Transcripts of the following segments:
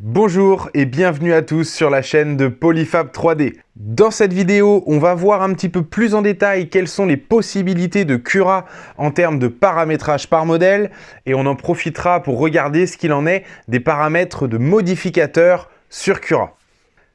Bonjour et bienvenue à tous sur la chaîne de Polyfab 3D. Dans cette vidéo, on va voir un petit peu plus en détail quelles sont les possibilités de Cura en termes de paramétrage par modèle et on en profitera pour regarder ce qu'il en est des paramètres de modificateurs sur Cura.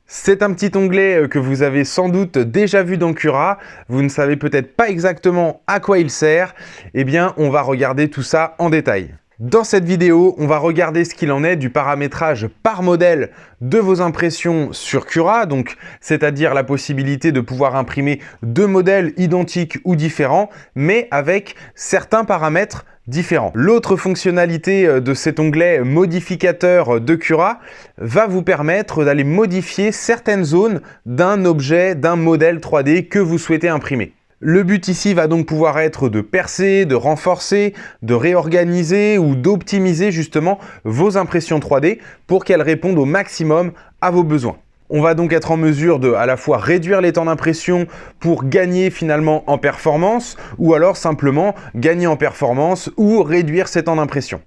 C'est un petit onglet que vous avez sans doute déjà vu dans Cura, vous ne savez peut-être pas exactement à quoi il sert, eh bien on va regarder tout ça en détail. Dans cette vidéo, on va regarder ce qu'il en est du paramétrage par modèle de vos impressions sur Cura, donc c'est-à-dire la possibilité de pouvoir imprimer deux modèles identiques ou différents, mais avec certains paramètres différents. L'autre fonctionnalité de cet onglet modificateur de Cura va vous permettre d'aller modifier certaines zones d'un objet, d'un modèle 3D que vous souhaitez imprimer. Le but ici va donc pouvoir être de percer, de renforcer, de réorganiser ou d'optimiser justement vos impressions 3D pour qu'elles répondent au maximum à vos besoins. On va donc être en mesure de à la fois réduire les temps d'impression pour gagner finalement en performance ou alors simplement gagner en performance ou réduire ces temps d'impression.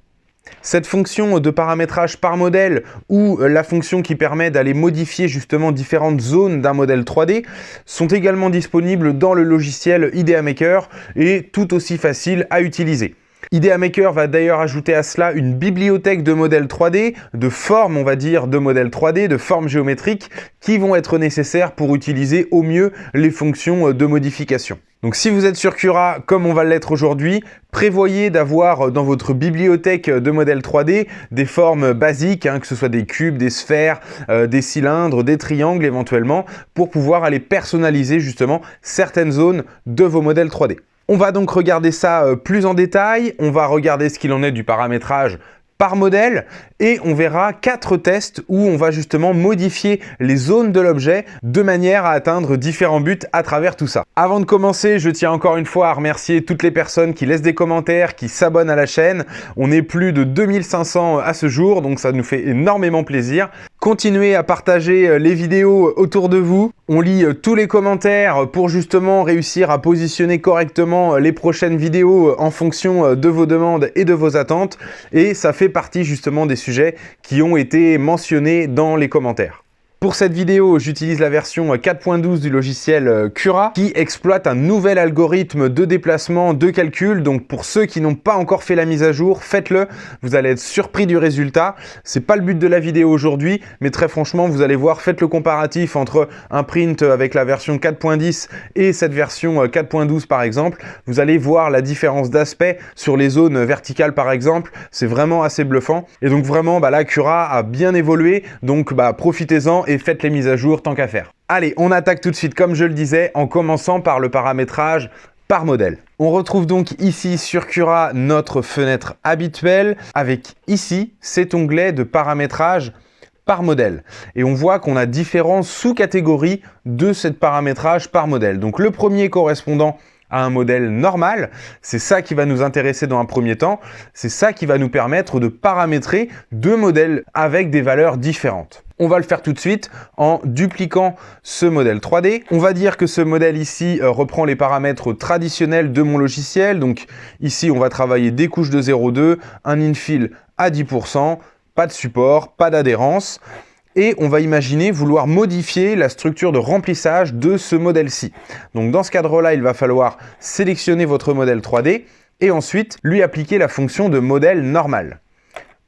Cette fonction de paramétrage par modèle ou la fonction qui permet d'aller modifier justement différentes zones d'un modèle 3D sont également disponibles dans le logiciel Idea Maker et tout aussi facile à utiliser. Idea Maker va d'ailleurs ajouter à cela une bibliothèque de modèles 3D, de formes on va dire de modèles 3D, de formes géométriques qui vont être nécessaires pour utiliser au mieux les fonctions de modification. Donc si vous êtes sur Cura comme on va l'être aujourd'hui, prévoyez d'avoir dans votre bibliothèque de modèles 3D des formes basiques, que ce soit des cubes, des sphères, des cylindres, des triangles éventuellement, pour pouvoir aller personnaliser justement certaines zones de vos modèles 3D. On va donc regarder ça plus en détail, on va regarder ce qu'il en est du paramétrage par modèle et on verra 4 tests où on va justement modifier les zones de l'objet de manière à atteindre différents buts à travers tout ça. Avant de commencer, je tiens encore une fois à remercier toutes les personnes qui laissent des commentaires, qui s'abonnent à la chaîne. On est plus de 2500 à ce jour, donc ça nous fait énormément plaisir. Continuez à partager les vidéos autour de vous. On lit tous les commentaires pour justement réussir à positionner correctement les prochaines vidéos en fonction de vos demandes et de vos attentes. Et ça fait partie justement des sujets qui ont été mentionnés dans les commentaires. Pour cette vidéo, j'utilise la version 4.12 du logiciel Cura qui exploite un nouvel algorithme de déplacement, de calcul. Donc pour ceux qui n'ont pas encore fait la mise à jour, faites-le. Vous allez être surpris du résultat. C'est pas le but de la vidéo aujourd'hui, mais très franchement, vous allez voir, faites le comparatif entre un print avec la version 4.10 et cette version 4.12 par exemple. Vous allez voir la différence d'aspect sur les zones verticales par exemple. C'est vraiment assez bluffant. Et donc vraiment, là, Cura a bien évolué. Donc profitez-en et faites les mises à jour tant qu'à faire. Allez, on attaque tout de suite comme je le disais en commençant par le paramétrage par modèle. On retrouve donc ici sur Cura notre fenêtre habituelle avec ici cet onglet de paramétrage par modèle. Et on voit qu'on a différentes sous-catégories de ce paramétrage par modèle. Donc le premier correspondant à un modèle normal, c'est ça qui va nous intéresser dans un premier temps, c'est ça qui va nous permettre de paramétrer deux modèles avec des valeurs différentes. On va le faire tout de suite en dupliquant ce modèle 3D. On va dire que ce modèle ici reprend les paramètres traditionnels de mon logiciel. Donc ici, on va travailler des couches de 0,2, un infill à 10%, pas de support, pas d'adhérence. Et on va imaginer vouloir modifier la structure de remplissage de ce modèle-ci. Donc dans ce cadre-là, il va falloir sélectionner votre modèle 3D et ensuite lui appliquer la fonction de modèle normal.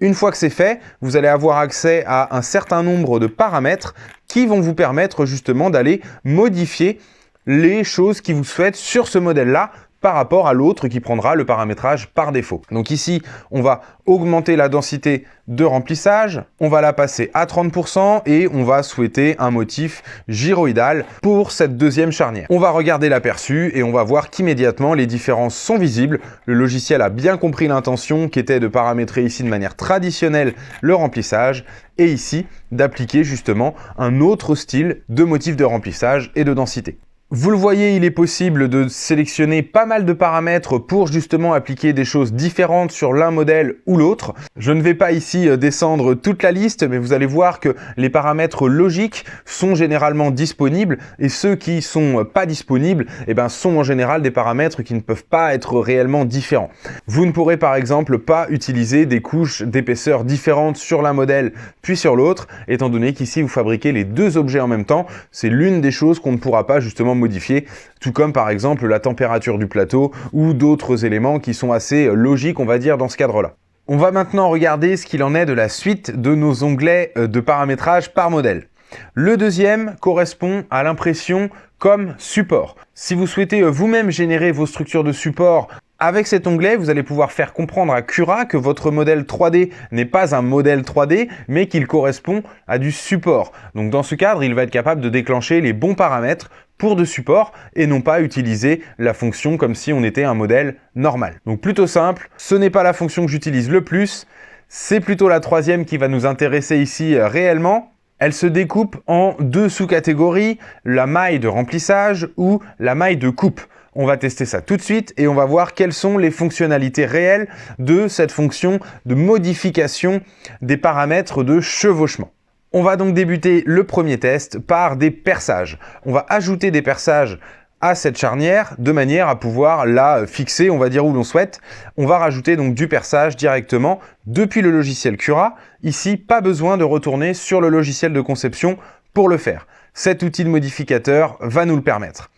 Une fois que c'est fait, vous allez avoir accès à un certain nombre de paramètres qui vont vous permettre justement d'aller modifier les choses qui vous souhaitent sur ce modèle-là par rapport à l'autre qui prendra le paramétrage par défaut. Donc ici, on va augmenter la densité de remplissage, on va la passer à 30% et on va souhaiter un motif gyroïdal pour cette deuxième charnière. On va regarder l'aperçu et on va voir qu'immédiatement les différences sont visibles. Le logiciel a bien compris l'intention qui était de paramétrer ici de manière traditionnelle le remplissage et ici d'appliquer justement un autre style de motif de remplissage et de densité. Vous le voyez, il est possible de sélectionner pas mal de paramètres pour justement appliquer des choses différentes sur l'un modèle ou l'autre. Je ne vais pas ici descendre toute la liste, mais vous allez voir que les paramètres logiques sont généralement disponibles et ceux qui sont pas disponibles sont en général des paramètres qui ne peuvent pas être réellement différents. Vous ne pourrez par exemple pas utiliser des couches d'épaisseur différentes sur l'un modèle puis sur l'autre, étant donné qu'ici vous fabriquez les deux objets en même temps. C'est l'une des choses qu'on ne pourra pas justement modifier, tout comme par exemple la température du plateau ou d'autres éléments qui sont assez logiques, on va dire, dans ce cadre-là. On va maintenant regarder ce qu'il en est de la suite de nos onglets de paramétrage par modèle. Le deuxième correspond à l'impression comme support. Si vous souhaitez vous-même générer vos structures de support avec cet onglet, vous allez pouvoir faire comprendre à Cura que votre modèle 3D n'est pas un modèle 3D, mais qu'il correspond à du support. Donc dans ce cadre, il va être capable de déclencher les bons paramètres pour de support et non pas utiliser la fonction comme si on était un modèle normal. Donc plutôt simple, ce n'est pas la fonction que j'utilise le plus, c'est plutôt la troisième qui va nous intéresser ici réellement. Elle se découpe en deux sous-catégories, la maille de remplissage ou la maille de coupe. On va tester ça tout de suite et on va voir quelles sont les fonctionnalités réelles de cette fonction de modification des paramètres de chevauchement. On va donc débuter le premier test par des perçages. On va ajouter des perçages à cette charnière de manière à pouvoir la fixer, on va dire où l'on souhaite. On va rajouter donc du perçage directement depuis le logiciel Cura. Ici, pas besoin de retourner sur le logiciel de conception pour le faire. Cet outil de modificateur va nous le permettre.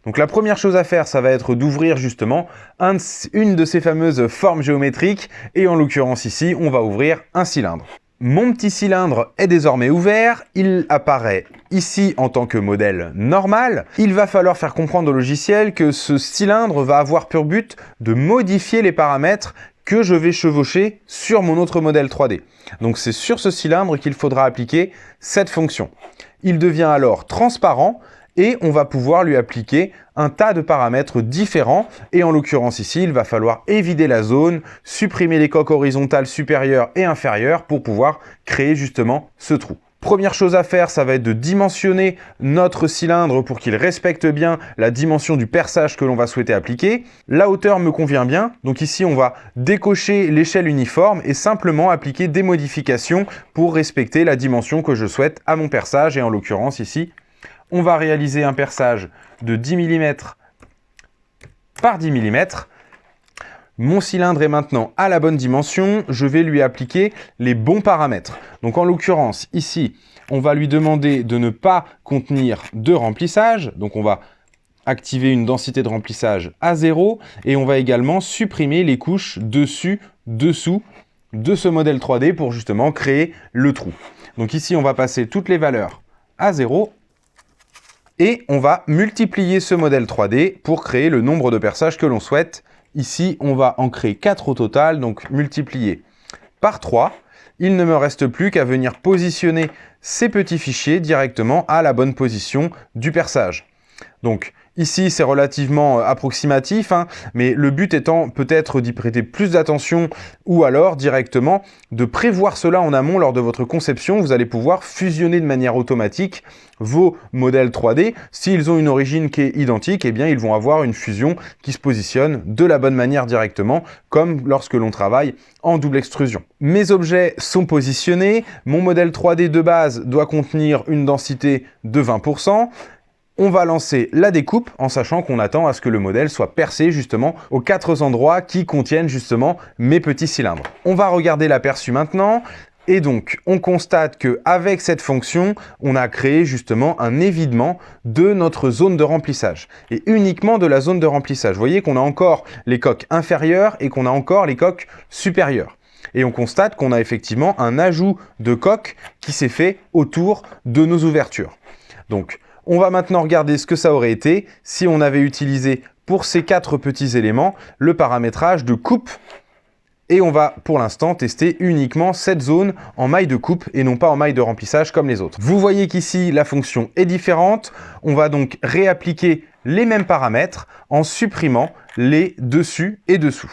Donc la première chose à faire, ça va être d'ouvrir justement une de ces fameuses formes géométriques et en l'occurrence ici, on va ouvrir un cylindre. Mon petit cylindre est désormais ouvert, il apparaît ici en tant que modèle normal. Il va falloir faire comprendre au logiciel que ce cylindre va avoir pour but de modifier les paramètres que je vais chevaucher sur mon autre modèle 3D. Donc c'est sur ce cylindre qu'il faudra appliquer cette fonction. Il devient alors transparent et on va pouvoir lui appliquer un tas de paramètres différents. Et en l'occurrence ici, il va falloir évider la zone, supprimer les coques horizontales supérieures et inférieures pour pouvoir créer justement ce trou. Première chose à faire, ça va être de dimensionner notre cylindre pour qu'il respecte bien la dimension du perçage que l'on va souhaiter appliquer. La hauteur me convient bien, donc ici on va décocher l'échelle uniforme et simplement appliquer des modifications pour respecter la dimension que je souhaite à mon perçage et en l'occurrence ici, on va réaliser un perçage de 10 mm par 10 mm. Mon cylindre est maintenant à la bonne dimension. Je vais lui appliquer les bons paramètres. Donc en l'occurrence, ici, on va lui demander de ne pas contenir de remplissage. Donc on va activer une densité de remplissage à 0. Et on va également supprimer les couches dessus, dessous de ce modèle 3D pour justement créer le trou. Donc ici, on va passer toutes les valeurs à 0. Et on va multiplier ce modèle 3D pour créer le nombre de perçages que l'on souhaite. Ici, on va en créer 4 au total, donc multiplié par 3. Il ne me reste plus qu'à venir positionner ces petits fichiers directement à la bonne position du perçage. Donc ici, c'est relativement approximatif, mais le but étant peut-être d'y prêter plus d'attention ou alors directement de prévoir cela en amont lors de votre conception. Vous allez pouvoir fusionner de manière automatique vos modèles 3D. S'ils ont une origine qui est identique, eh bien, ils vont avoir une fusion qui se positionne de la bonne manière directement, comme lorsque l'on travaille en double extrusion. Mes objets sont positionnés. Mon modèle 3D de base doit contenir une densité de 20%. On va lancer la découpe en sachant qu'on attend à ce que le modèle soit percé justement aux 4 endroits qui contiennent justement mes petits cylindres. On va regarder l'aperçu maintenant. Et donc, on constate qu'avec cette fonction, on a créé justement un évidement de notre zone de remplissage. Et uniquement de la zone de remplissage. Vous voyez qu'on a encore les coques inférieures et qu'on a encore les coques supérieures. Et on constate qu'on a effectivement un ajout de coques qui s'est fait autour de nos ouvertures. Donc, on va maintenant regarder ce que ça aurait été si on avait utilisé pour ces 4 petits éléments le paramétrage de coupe. Et on va pour l'instant tester uniquement cette zone en maille de coupe et non pas en maille de remplissage comme les autres. Vous voyez qu'ici la fonction est différente. On va donc réappliquer les mêmes paramètres en supprimant les dessus et dessous.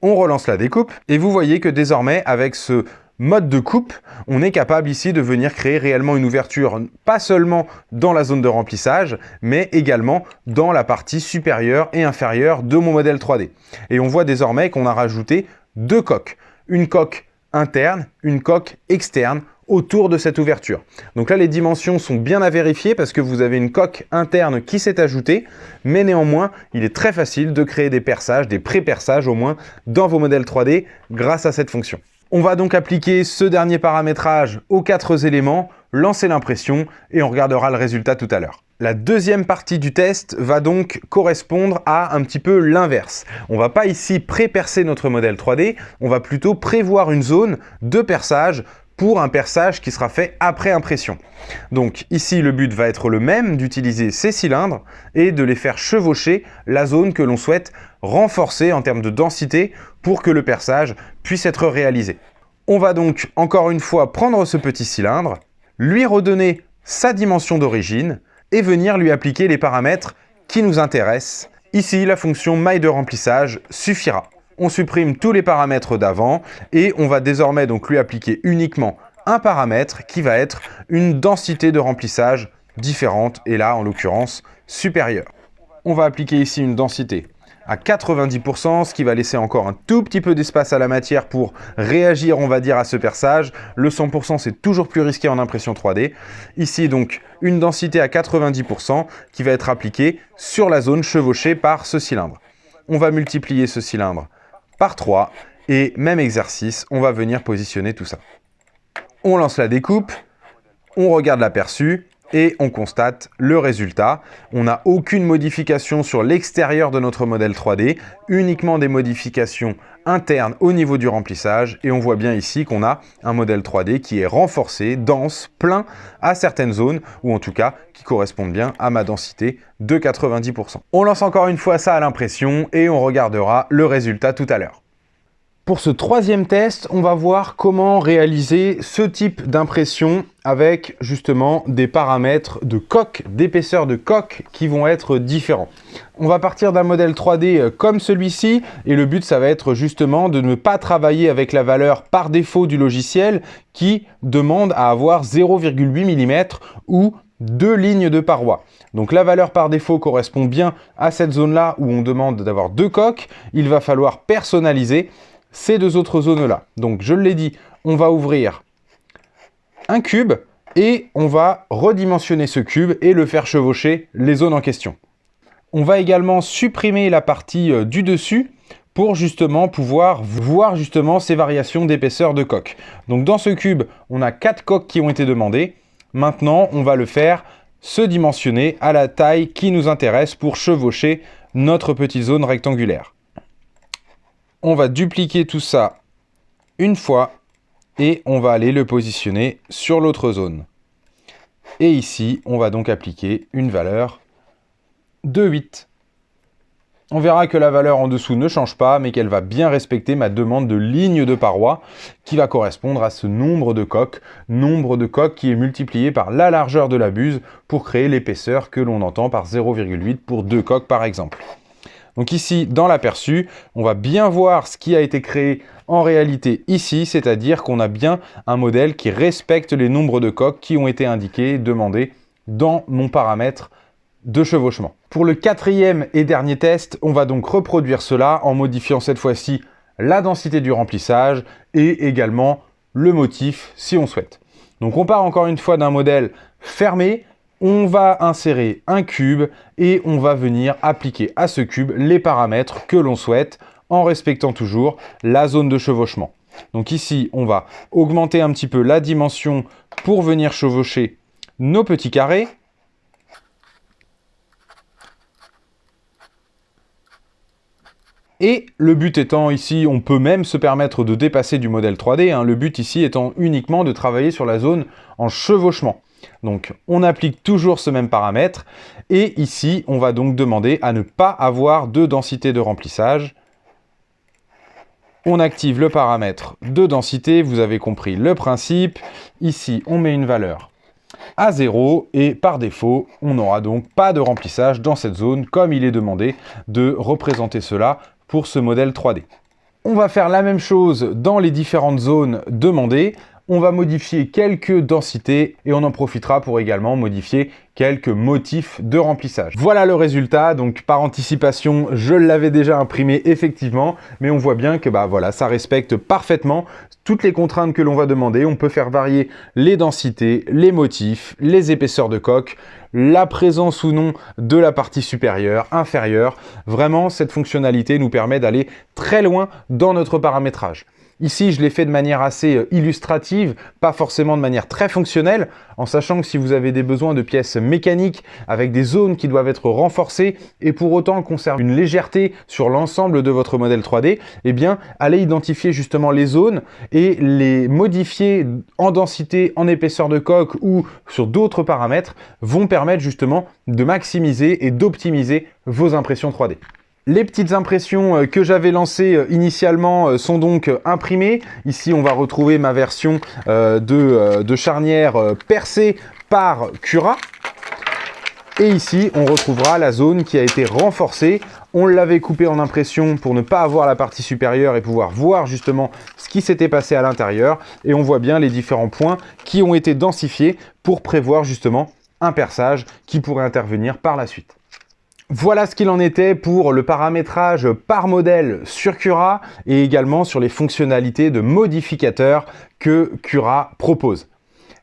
On relance la découpe et vous voyez que désormais avec ce Mode de coupe, on est capable ici de venir créer réellement une ouverture, pas seulement dans la zone de remplissage, mais également dans la partie supérieure et inférieure de mon modèle 3D. Et on voit désormais qu'on a rajouté deux coques. Une coque interne, une coque externe autour de cette ouverture. Donc là, les dimensions sont bien à vérifier parce que vous avez une coque interne qui s'est ajoutée, mais néanmoins, il est très facile de créer des perçages, des pré-perçages au moins, dans vos modèles 3D grâce à cette fonction. On va donc appliquer ce dernier paramétrage aux 4 éléments, lancer l'impression et on regardera le résultat tout à l'heure. La deuxième partie du test va donc correspondre à un petit peu l'inverse. On ne va pas ici pré-percer notre modèle 3D, on va plutôt prévoir une zone de perçage pour un perçage qui sera fait après impression. Donc ici, le but va être le même, d'utiliser ces cylindres et de les faire chevaucher la zone que l'on souhaite renforcer en termes de densité pour que le perçage puisse être réalisé. On va donc encore une fois prendre ce petit cylindre, lui redonner sa dimension d'origine et venir lui appliquer les paramètres qui nous intéressent. Ici, la fonction maille de remplissage suffira. On supprime tous les paramètres d'avant et on va désormais donc lui appliquer uniquement un paramètre qui va être une densité de remplissage différente et là en l'occurrence supérieure. On va appliquer ici une densité à 90%, ce qui va laisser encore un tout petit peu d'espace à la matière pour réagir, on va dire, à ce perçage. Le 100%, c'est toujours plus risqué en impression 3D. Ici, donc, une densité à 90% qui va être appliquée sur la zone chevauchée par ce cylindre. On va multiplier ce cylindre par 3 et même exercice, on va venir positionner tout ça. On lance la découpe, on regarde l'aperçu et on constate le résultat. On n'a aucune modification sur l'extérieur de notre modèle 3D, uniquement des modifications internes au niveau du remplissage et on voit bien ici qu'on a un modèle 3D qui est renforcé, dense, plein à certaines zones ou en tout cas qui correspondent bien à ma densité de 90%. On lance encore une fois ça à l'impression et on regardera le résultat tout à l'heure. Pour ce troisième test, on va voir comment réaliser ce type d'impression avec justement des paramètres de coque, d'épaisseur de coque qui vont être différents. On va partir d'un modèle 3D comme celui-ci et le but ça va être justement de ne pas travailler avec la valeur par défaut du logiciel qui demande à avoir 0,8 mm ou 2 lignes de paroi. Donc la valeur par défaut correspond bien à cette zone-là où on demande d'avoir 2 coques. Il va falloir personnaliser ces 2 autres zones-là. Donc, je l'ai dit, on va ouvrir un cube et on va redimensionner ce cube et le faire chevaucher les zones en question. On va également supprimer la partie du dessus pour justement pouvoir voir justement ces variations d'épaisseur de coque. Donc, dans ce cube, on a 4 coques qui ont été demandées. Maintenant, on va le faire se dimensionner à la taille qui nous intéresse pour chevaucher notre petite zone rectangulaire. On va dupliquer tout ça une fois et on va aller le positionner sur l'autre zone. Et ici, on va donc appliquer une valeur de 8. On verra que la valeur en dessous ne change pas, mais qu'elle va bien respecter ma demande de ligne de paroi qui va correspondre à ce nombre de coques qui est multiplié par la largeur de la buse pour créer l'épaisseur que l'on entend par 0,8 pour 2 coques par exemple. Donc ici, dans l'aperçu, on va bien voir ce qui a été créé en réalité ici, c'est-à-dire qu'on a bien un modèle qui respecte les nombres de coques qui ont été indiqués, demandés dans mon paramètre de chevauchement. Pour le quatrième et dernier test, on va donc reproduire cela en modifiant cette fois-ci la densité du remplissage et également le motif si on souhaite. Donc on part encore une fois d'un modèle fermé. On va insérer un cube et on va venir appliquer à ce cube les paramètres que l'on souhaite en respectant toujours la zone de chevauchement. Donc ici, on va augmenter un petit peu la dimension pour venir chevaucher nos petits carrés. Et le but étant ici, on peut même se permettre de dépasser du modèle 3D. Le but ici étant uniquement de travailler sur la zone en chevauchement. Donc, on applique toujours ce même paramètre. Et ici, on va donc demander à ne pas avoir de densité de remplissage. On active le paramètre de densité. Vous avez compris le principe. Ici, on met une valeur à 0. Et par défaut, on n'aura donc pas de remplissage dans cette zone, comme il est demandé de représenter cela pour ce modèle 3D. On va faire la même chose dans les différentes zones demandées. On va modifier quelques densités et on en profitera pour également modifier quelques motifs de remplissage. Voilà le résultat, donc par anticipation, je l'avais déjà imprimé effectivement, mais on voit bien que voilà, ça respecte parfaitement toutes les contraintes que l'on va demander. On peut faire varier les densités, les motifs, les épaisseurs de coque, la présence ou non de la partie supérieure, inférieure. Vraiment, cette fonctionnalité nous permet d'aller très loin dans notre paramétrage. Ici, je l'ai fait de manière assez illustrative, pas forcément de manière très fonctionnelle, en sachant que si vous avez des besoins de pièces mécaniques avec des zones qui doivent être renforcées et pour autant conserver une légèreté sur l'ensemble de votre modèle 3D, eh bien, allez identifier justement les zones et les modifier en densité, en épaisseur de coque ou sur d'autres paramètres vont permettre justement de maximiser et d'optimiser vos impressions 3D. Les petites impressions que j'avais lancées initialement sont donc imprimées. Ici, on va retrouver ma version de charnière percée par Cura. Et ici, on retrouvera la zone qui a été renforcée. On l'avait coupée en impression pour ne pas avoir la partie supérieure et pouvoir voir justement ce qui s'était passé à l'intérieur. Et on voit bien les différents points qui ont été densifiés pour prévoir justement un perçage qui pourrait intervenir par la suite. Voilà ce qu'il en était pour le paramétrage par modèle sur Cura et également sur les fonctionnalités de modificateurs que Cura propose.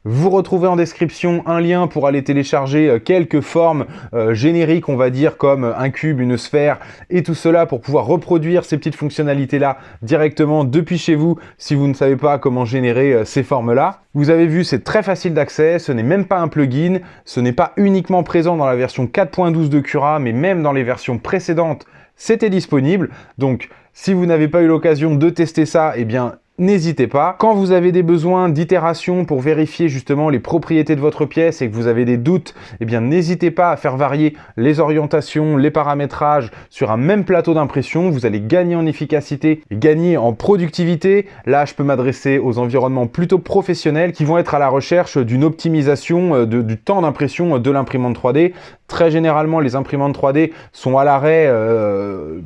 Vous retrouvez en description un lien pour aller télécharger quelques formes génériques, on va dire, comme un cube, une sphère, et tout cela pour pouvoir reproduire ces petites fonctionnalités-là directement depuis chez vous si vous ne savez pas comment générer ces formes-là. Vous avez vu, c'est très facile d'accès, ce n'est même pas un plugin, ce n'est pas uniquement présent dans la version 4.12 de Cura, mais même dans les versions précédentes, c'était disponible. Donc, si vous n'avez pas eu l'occasion de tester ça, eh bien, n'hésitez pas. Quand vous avez des besoins d'itération pour vérifier justement les propriétés de votre pièce et que vous avez des doutes, eh bien n'hésitez pas à faire varier les orientations, les paramétrages sur un même plateau d'impression. Vous allez gagner en efficacité et gagner en productivité. Là, je peux m'adresser aux environnements plutôt professionnels qui vont être à la recherche d'une optimisation du temps d'impression de l'imprimante 3D. Très généralement, les imprimantes 3D sont à l'arrêt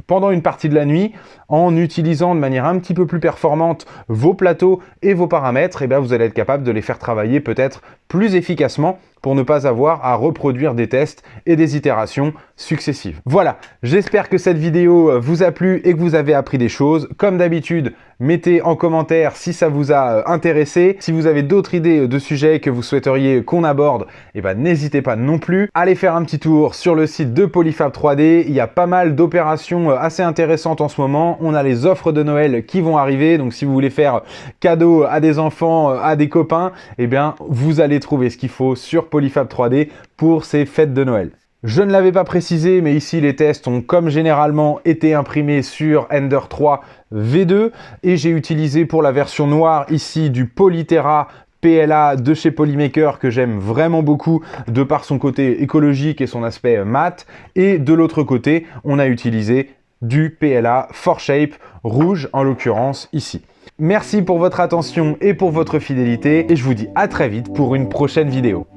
pendant une partie de la nuit. En utilisant de manière un petit peu plus performante vos plateaux et vos paramètres, et bien vous allez être capable de les faire travailler peut-être plus efficacement pour ne pas avoir à reproduire des tests et des itérations successives. Voilà, j'espère que cette vidéo vous a plu et que vous avez appris des choses. Comme d'habitude, mettez en commentaire si ça vous a intéressé. Si vous avez d'autres idées de sujets que vous souhaiteriez qu'on aborde, eh ben, n'hésitez pas non plus. Allez faire un petit tour sur le site de Polyfab 3D. Il y a pas mal d'opérations assez intéressantes en ce moment. On a les offres de Noël qui vont arriver. Donc si vous voulez faire cadeau à des enfants, à des copains, eh bien, vous allez trouver ce qu'il faut sur Polyfab 3D pour ces fêtes de Noël. Je ne l'avais pas précisé, mais ici les tests ont comme généralement été imprimés sur Ender 3 V2 et j'ai utilisé pour la version noire ici du Polytera PLA de chez Polymaker que j'aime vraiment beaucoup de par son côté écologique et son aspect mat. Et de l'autre côté, on a utilisé du PLA 4Shape rouge en l'occurrence ici. Merci pour votre attention et pour votre fidélité et je vous dis à très vite pour une prochaine vidéo.